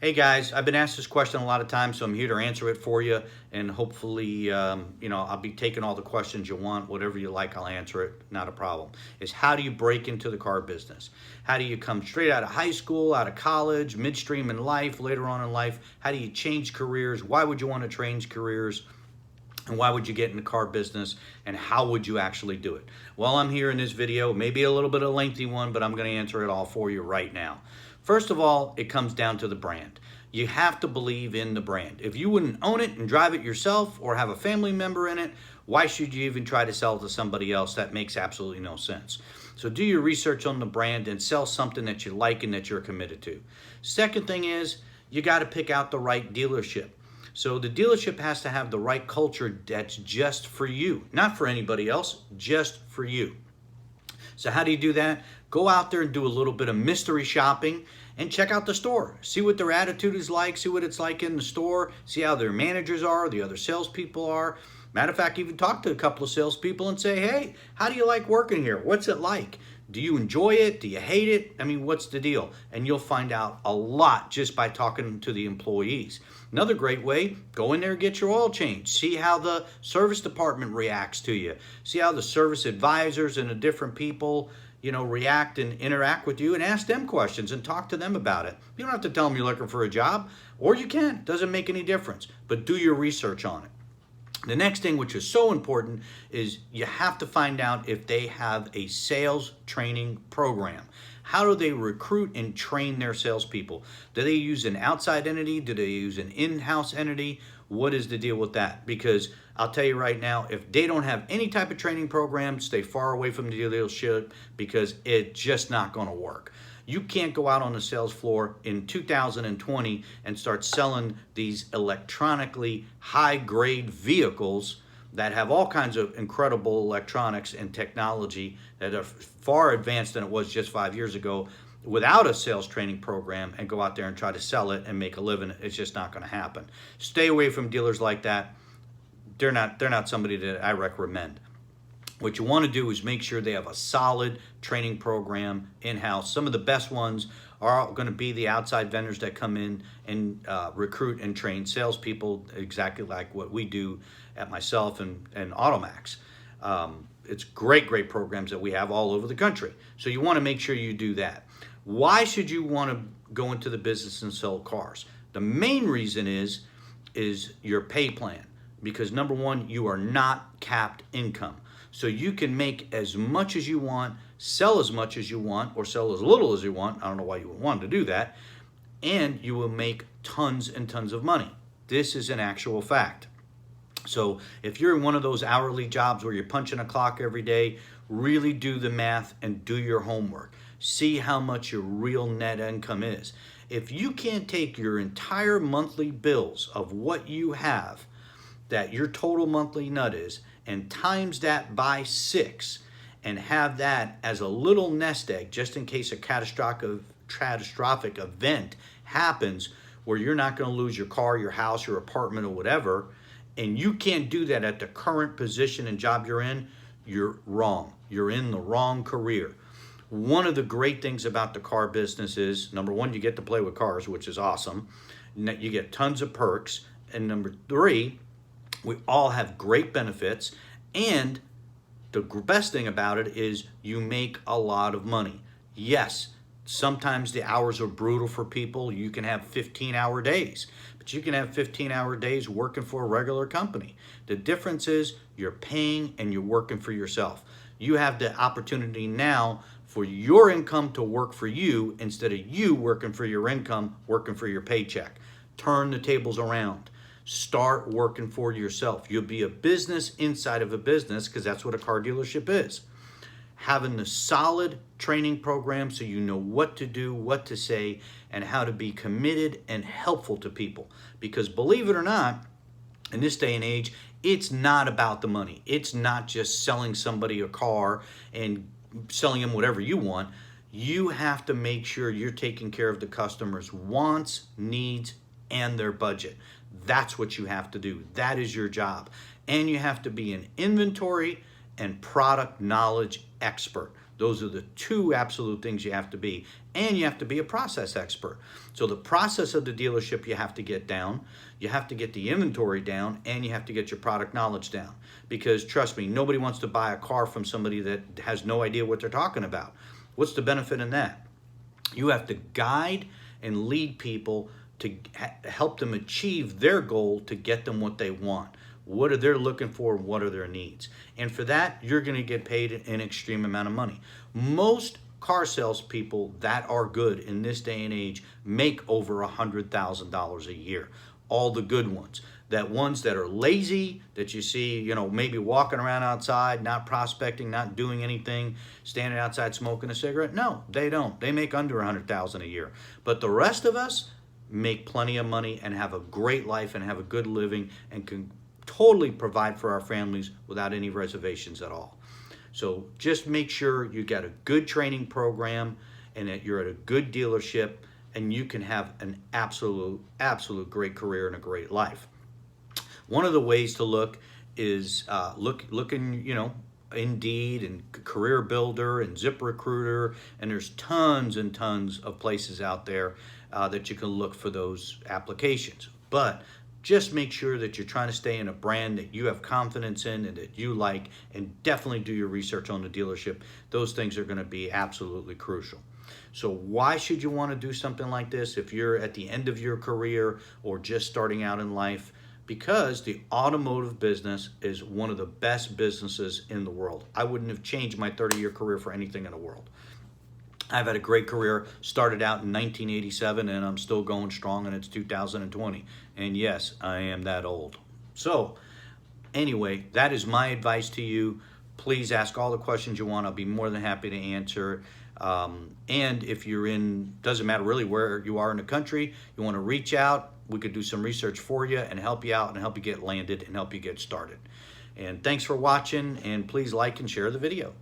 Hey guys, I've been asked this question a lot of times, so I'm here to answer it for you. And hopefully, I'll be taking all the questions you want, whatever you like, I'll answer it. Not a problem. Is how do you break into the car business? How do you come straight out of high school, out of college, midstream in life, later on in life? How do you change careers? Why would you want to change careers? And why would you get in the car business, and how would you actually do it? Well, I'm here in this video, maybe a little bit of a lengthy one, but I'm going to answer it all for you right now. First of all, it comes down to the brand. You have to believe in the brand. If you wouldn't own it and drive it yourself or have a family member in it, why should you even try to sell it to somebody else? That makes absolutely no sense. So do your research on the brand and sell something that you like and that you're committed to. Second thing is, you got to pick out the right dealership. So the dealership has to have the right culture that's just for you, not for anybody else, just for you. So how do you do that? Go out there and do a little bit of mystery shopping and check out the store. See what their attitude is like, see what it's like in the store, see how their managers are, the other salespeople are. Matter of fact, even talk to a couple of salespeople and say, hey, how do you like working here? What's it like? Do you enjoy it? Do you hate it? I mean, what's the deal? And you'll find out a lot just by talking to the employees. Another great way, go in there and get your oil changed. See how the service department reacts to you. See how the service advisors and the different people, react and interact with you, and ask them questions and talk to them about it. You don't have to tell them you're looking for a job, or you can. It doesn't make any difference, but do your research on it. The next thing, which is so important, is you have to find out if they have a sales training program. How do they recruit and train their salespeople? Do they use an outside entity? Do they use an in-house entity? What is the deal with that? Because I'll tell you right now, if they don't have any type of training program, stay far away from the dealership, because it's just not going to work. You can't go out on the sales floor in 2020 and start selling these electronically high-grade vehicles that have all kinds of incredible electronics and technology that are far advanced than it was just 5 years ago without a sales training program, and go out there and try to sell it and make a living. It's just not going to happen. Stay away from dealers like that. They're not somebody that I recommend. What you want to do is make sure they have a solid training program in-house. Some of the best ones are going to be the outside vendors that come in and recruit and train salespeople, exactly like what we do at myself and Automax. It's great programs that we have all over the country. So you want to make sure you do that. Why should you want to go into the business and sell cars? The main reason is your pay plan. Because number one, you are not capped income. So you can make as much as you want, sell as much as you want, or sell as little as you want. I don't know why you would want to do that. And you will make tons and tons of money. This is an actual fact. So if you're in one of those hourly jobs where you're punching a clock every day, really do the math and do your homework. See how much your real net income is. If you can't take your entire monthly bills of what you have, that your total monthly nut is, and times that by 6, and have that as a little nest egg just in case a catastrophic event happens where you're not going to lose your car, your house, your apartment, or whatever, and you can't do that at the current position and job you're wrong. You're in the wrong career. One of the great things about the car business is, number one, you get to play with cars, which is awesome. You get tons of perks. And number 3, we all have great benefits, and the best thing about it is you make a lot of money. Yes, sometimes the hours are brutal for people. You can have 15-hour days, but you can have 15-hour days working for a regular company. The difference is you're paying and you're working for yourself. You have the opportunity now for your income to work for you instead of you working for your income, working for your paycheck. Turn the tables around. Start working for yourself. You'll be a business inside of a business, because that's what a car dealership is. Having the solid training program so you know what to do, what to say, and how to be committed and helpful to people. Because believe it or not, in this day and age, it's not about the money. It's not just selling somebody a car and selling them whatever you want. You have to make sure you're taking care of the customer's wants, needs, and their budget. That's what you have to do. That is your job. And you have to be an inventory and product knowledge expert. Those are the two absolute things you have to be. And you have to be a process expert. So the process of the dealership you have to get down, you have to get the inventory down, and you have to get your product knowledge down. Because trust me, nobody wants to buy a car from somebody that has no idea what they're talking about. What's the benefit in that? You have to guide and lead people to help them achieve their goal to get them what they want. What are they looking for? What are their needs? And for that, you're going to get paid an extreme amount of money. Most car salespeople that are good in this day and age make over $100,000 a year. All the good ones. That ones that are lazy, that you see, you know, maybe walking around outside, not prospecting, not doing anything, standing outside smoking a cigarette. No, they don't. They make under $100,000 a year. But the rest of us make plenty of money and have a great life and have a good living and can totally provide for our families without any reservations at all. So just make sure you got a good training program and that you're at a good dealership and you can have an absolute great career and a great life. One of the ways to look is looking, you know, Indeed and Career Builder and ZipRecruiter, and there's tons and tons of places out there that you can look for those applications. But just make sure that you're trying to stay in a brand that you have confidence in and that you like, and definitely do your research on the dealership. Those things are going to be absolutely crucial. So why should you want to do something like this if you're at the end of your career or just starting out in life? Because the automotive business is one of the best businesses in the world. I wouldn't have changed my 30-year career for anything in the world. I've had a great career, started out in 1987, and I'm still going strong, and it's 2020. And yes, I am that old. So anyway, that is my advice to you. Please ask all the questions you want. I'll be more than happy to answer. And if you're in, doesn't matter really where you are in the country, you want to reach out, we could do some research for you and help you out and help you get landed and help you get started. And thanks for watching, and please like and share the video.